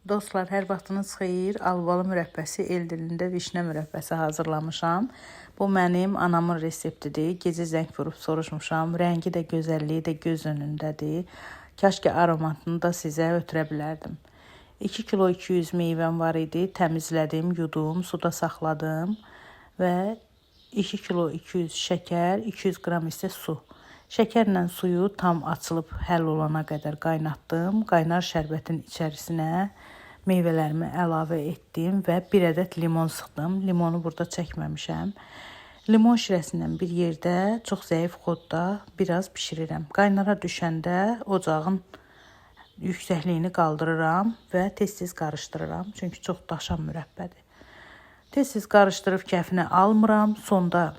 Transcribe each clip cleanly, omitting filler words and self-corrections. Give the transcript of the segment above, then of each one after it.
Dostlar, hər vaxtınız xeyir. Albalı mürəbbəsi, el dilində vişnə mürəbbəsi hazırlamışam. Bu mənim anamın reseptidir. Gecə zəng vurub soruşmuşam. Rəngi də, gözəlliyi də göz önündədir. Kaş ki aromatını da sizə ötürə bilərdim. 2 kilo 200 meyvəm var idi. Təmizlədim, yudum, suda saxladım və 2 kilo 200 şəkər, 200 qram isə su. Şəkərlə suyu tam açılıb həll olana qədər qaynatdım. Qaynar şərbətin içərisinə meyvələrimi əlavə etdim və 1 ədəd limon sıxdım. Limonu burada çəkməmişəm. Limon şirəsindən bir yerdə çox zəif xodda biraz bişirirəm. Qaynara düşəndə ocağın yüksəkliyini qaldırıram və tez-tez qarışdırıram. Çünki çox daşan mürəbbədir. Tez-tez qarışdırıb kəfinə almıram. Sonda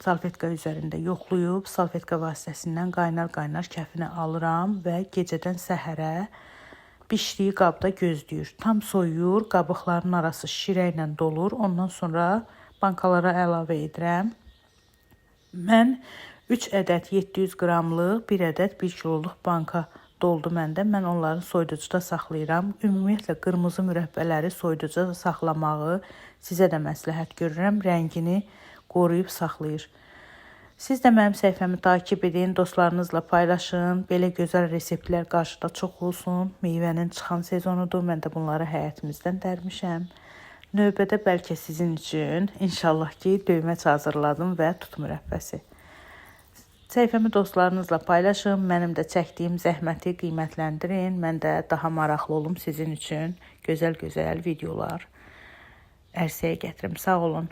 salfetka üzərində yoxlayıb, salfetka vasitəsindən qaynar-qaynar kəfinə alıram və gecədən səhərə bişdiyi qabda gözləyir. Tam soyuyur, qabıqların arası şirə ilə dolur. Ondan sonra bankalara əlavə edirəm. Mən 3 ədəd 700 qramlıq, 1 ədəd 1 kiloluq banka doldu məndə. Mən onları soyuducuda saxlayıram. Ümumiyyətlə qırmızı mürəbbələri soyuducuda saxlamağı sizə də məsləhət görürəm. Rəngini qoruyub saxlayır. Siz də mənim səhifəmi takib edin, dostlarınızla paylaşın. Belə gözəl reseptlər qarşıda çox olsun. Meyvənin çıxan sezonudur. Mən də bunları həyətimizdən dərmişəm. Növbədə bəlkə sizin üçün inşallah ki döyməç hazırladım və tut mürəbbəsi. Səhifəmi dostlarınızla paylaşın. Mənim də çəkdiyim zəhməti qiymətləndirin. Mən də daha maraqlı olum sizin üçün gözəl-gözəl videolar ərsəyə gətirim. Sağ olun.